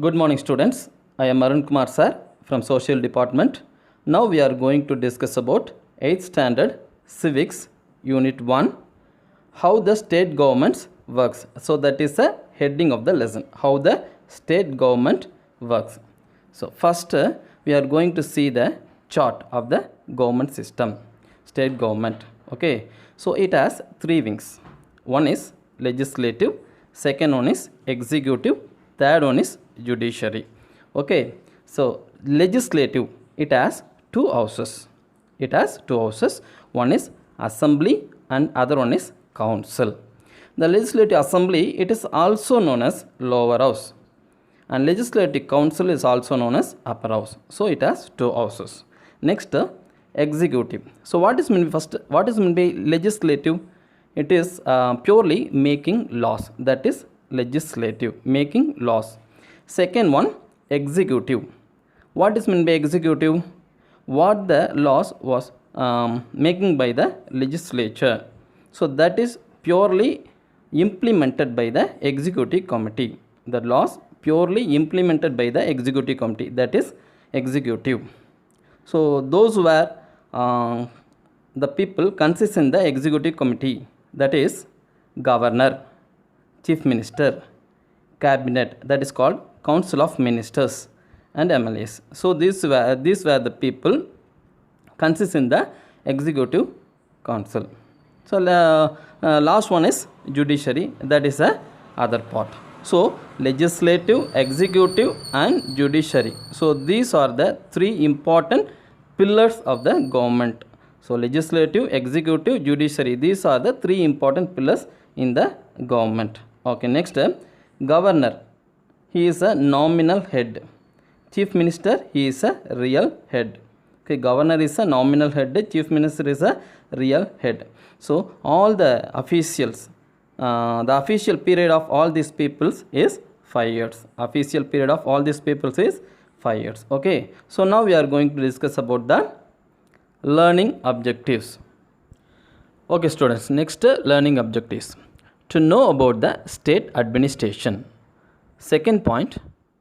Good morning, students. I am Arun Kumar sir from Social Department. Now we are going to discuss about 8th Standard Civics Unit 1, how the state governments works. So that is the heading of the lesson, how the state government works. So first we are going to see the chart of the government system, state government. Okay, so it has three wings. One is legislative, second one is executive, third one is judiciary. Okay, so legislative, it has two houses. One is assembly and other one is council. The legislative assembly, it is also known as lower house, and legislative council is also known as upper house. So it has two houses. Next, executive. So what is meant by legislative? It is purely making laws. That is legislative, making laws. Second one, executive. What is meant by executive? What the laws was making by the legislature. So that is purely implemented by the executive committee. The laws purely implemented by the executive committee, that is executive. So those were the people consist in the executive committee, that is governor, chief minister, cabinet, that is called council of ministers, and MLAs. So these were the people consist in the executive council. So last one is judiciary, that is the other part. So legislative, executive and judiciary. So these are the three important pillars of the government. So legislative, executive, judiciary, these are the three important pillars in the government. Okay, next, governor, he is a nominal head. Chief minister, he is a real head. Okay, governor is a nominal head, chief minister is a real head. So all the officials, the official period of all these peoples is 5 years. Official period of all these peoples is 5 years. Okay, so now we are going to discuss about the learning objectives. Okay students, next learning objectives. To know about the state administration. Second point,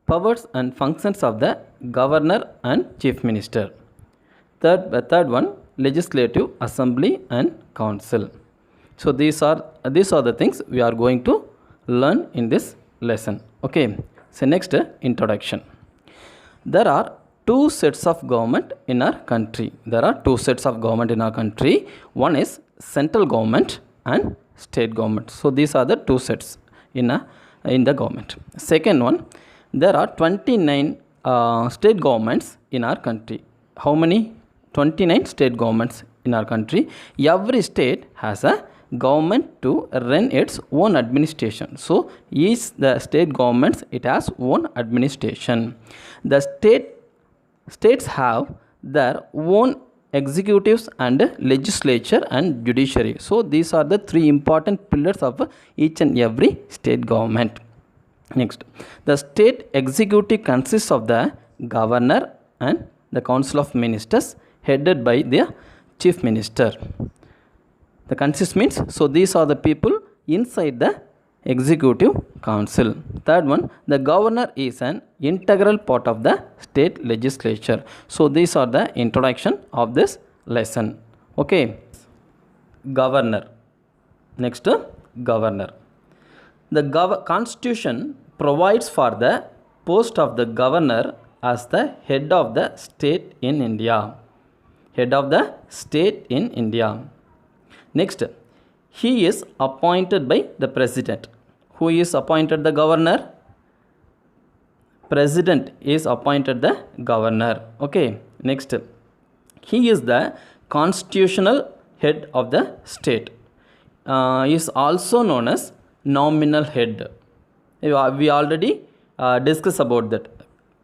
powers and functions of the governor and chief minister. Third one, legislative, assembly and council. So these are the things we are going to learn in this lesson. Okay, so next, introduction. There are two sets of government in our country. One is central government and state government. So these are the two sets in the government. Second one, there are 29 state governments in our country. How many? 29 state governments in our country. Every state has a government to run its own administration. So each the state governments, it has own administration. The states have their own executives and legislature and judiciary. So these are the three important pillars of each and every state government. Next, the state executive consists of the governor and the council of ministers headed by the chief minister. The consist means, so these are the people inside the executive council. Third one, the governor is an integral part of the state legislature. So these are the introduction of this lesson. Okay, governor. Next, governor. The constitution provides for the post of the governor as the head of the state in India. Next, he is appointed by the president. Who is appointed the governor? President is appointed the governor. Okay, next, he is the constitutional head of the state. Is also known as nominal head. We already discussed about that.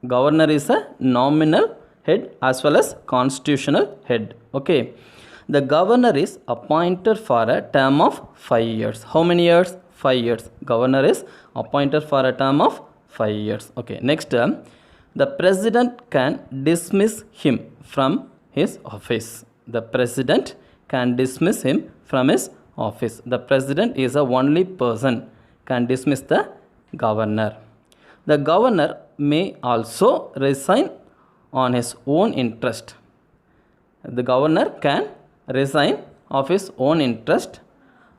Governor is a nominal head as well as constitutional head. Okay, the governor is appointed for a term of 5 years. How many years? 5 years. Governor is appointed for a term of 5 years. Okay, next, the president can dismiss him from his office. The president can dismiss him from his office. The president is the only person can dismiss the governor. The governor may also resign on his own interest. The governor can resign of his own interest.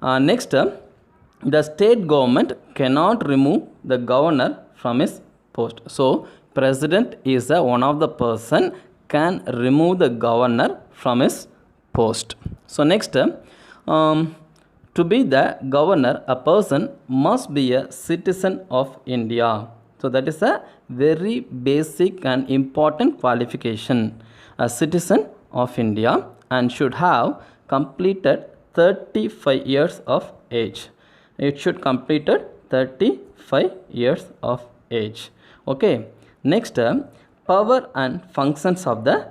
Next, the state government cannot remove the governor from his post. So president is one of the person can remove the governor from his post. So next, to be the governor, a person must be a citizen of India. So that is a very basic and important qualification. A citizen of India and should have completed 35 years of age. It should completed 35 years of age. Okay. Next, power and functions of the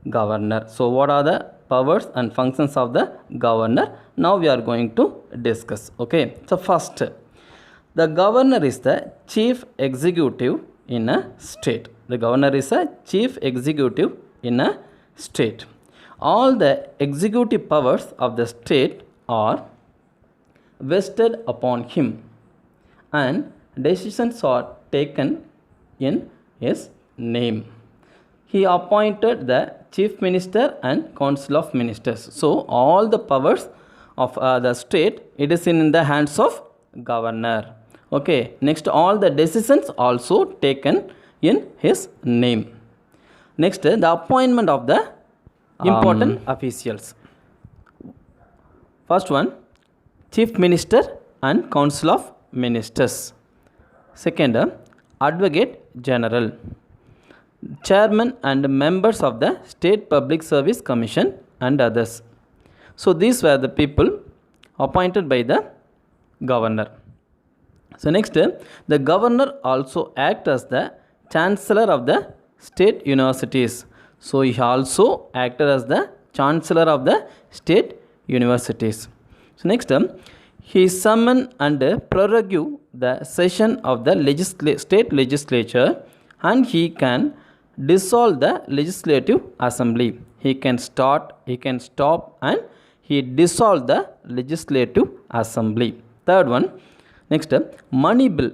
governor. So what are the powers and functions of the governor? Now we are going to discuss. Okay. So first, the governor is the chief executive in a state. The governor is a chief executive in a state. All the executive powers of the state are vested upon him and decisions are taken in his name. He appointed the chief minister and council of ministers. So all the powers of the state, it is in the hands of governor. Okay. Next, all the decisions also taken in his name. Next, the appointment of the important officials. First one, chief minister and council of ministers. Second, advocate general, chairman and members of the state public service commission and others. So these were the people appointed by the governor. So next, the governor also acts as the chancellor of the state universities. So he also acted as the chancellor of the state universities. So next, he summon and prorogue the session of the state legislature and he can dissolve the legislative assembly. He can start, he can stop and he dissolve the legislative assembly. Third one, next, money bill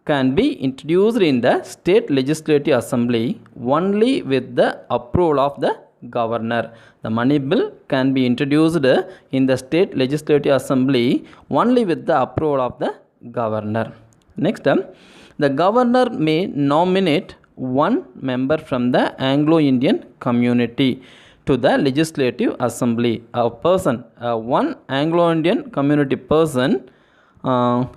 can be introduced in the state legislative assembly only with the approval of the governor. The money bill can be introduced in the state legislative assembly only with the approval of the governor. Next, the governor may nominate one member from the Anglo-Indian community to the legislative assembly. A person, one Anglo-Indian community person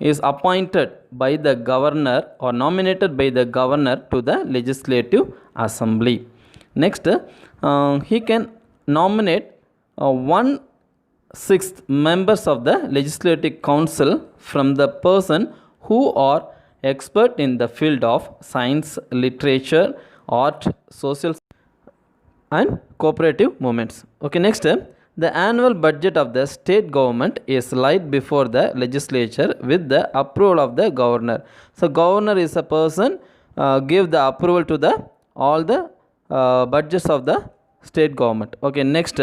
is appointed by the governor or nominated by the governor to the legislative assembly. Next, he can nominate 1/6 members of the legislative council from the person who are expert in the field of science, literature, art, social and cooperative movements. Okay, next, the annual budget of the state government is laid before the legislature with the approval of the governor. So governor is a person give the approval to the all the budgets of the state government. Okay, next,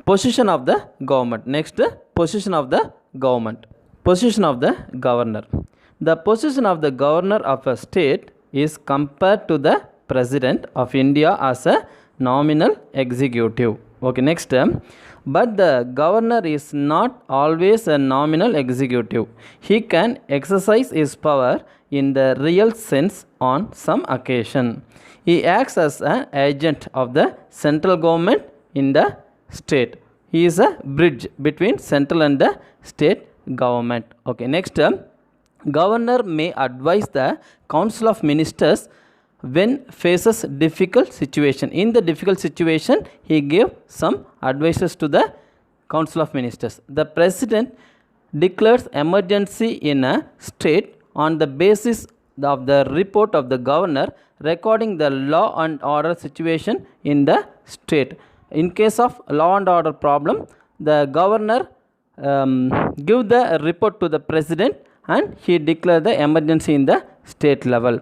position of the government. Next, position of the government. Position of the governor. The position of the governor of a state is compared to the president of India as a nominal executive. Okay, next, but the governor is not always a nominal executive. He can exercise his power in the real sense on some occasion. He acts as an agent of the central government in the state. He is a bridge between central and the state government. Okay, next, governor may advise the council of ministers when faces difficult situation. In the difficult situation, he gave some advices to the council of ministers. The president declares emergency in a state on the basis of the report of the governor recording the law and order situation in the state. In case of law and order problem, the governor give the report to the president and he declare the emergency in the state level.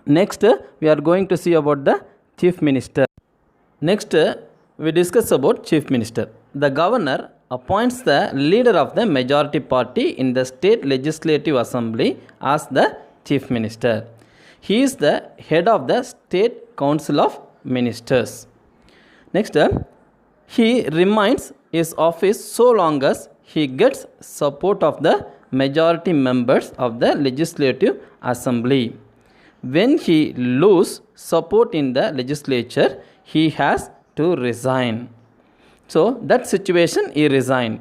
Next, we are going to see about the chief minister. Next, we discuss about chief minister. The governor appoints the leader of the majority party in the state legislative assembly as the chief minister. He is the head of the State Council of Ministers. Next, he remains his office so long as he gets support of the majority members of the Legislative Assembly. When he loses support in the legislature, he has to resign. So that situation he resigned.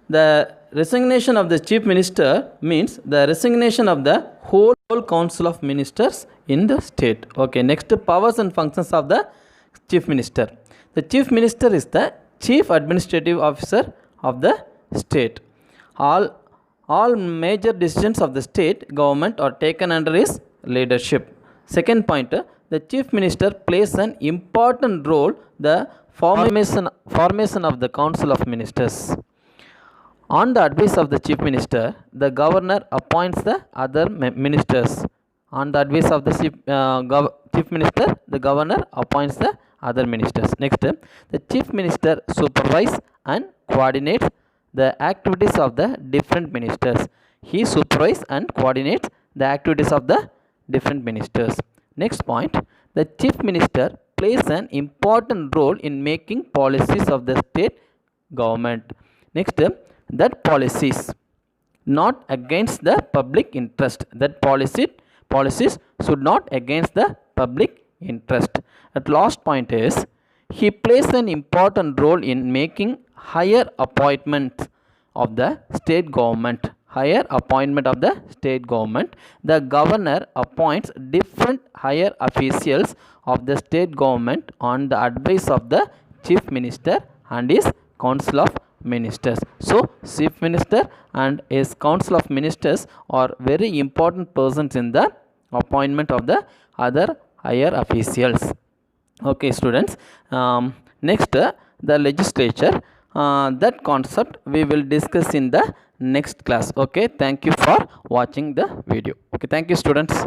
The resignation of the chief minister means the resignation of the whole council of ministers in the state. Okay, next, powers and functions of the chief minister. The chief minister is the chief administrative officer of the state. All major decisions of the state government are taken under his leadership. Second point, the chief minister plays an important role the formation of the council of ministers. On the advice of the chief minister, the governor appoints the other ministers. On the advice of the chief minister, the governor appoints the other ministers. Next, the chief minister supervises and coordinates the activities of the different ministers. He supervises and coordinates the activities of the different ministers. Next point, the chief minister plays an important role in making policies of the state government. Next, that policies not against the public interest. That policies should not against the public interest. At last point is, he plays an important role in making higher appointments of the state government. Higher appointment of the state government. The governor appoints different higher officials of the state government on the advice of the chief minister and his council of ministers. So chief minister and his council of ministers are very important persons in the appointment of the other higher officials. Okay students, next, the legislature, that concept we will discuss in the next class. Okay, thank you for watching the video. Okay, thank you students.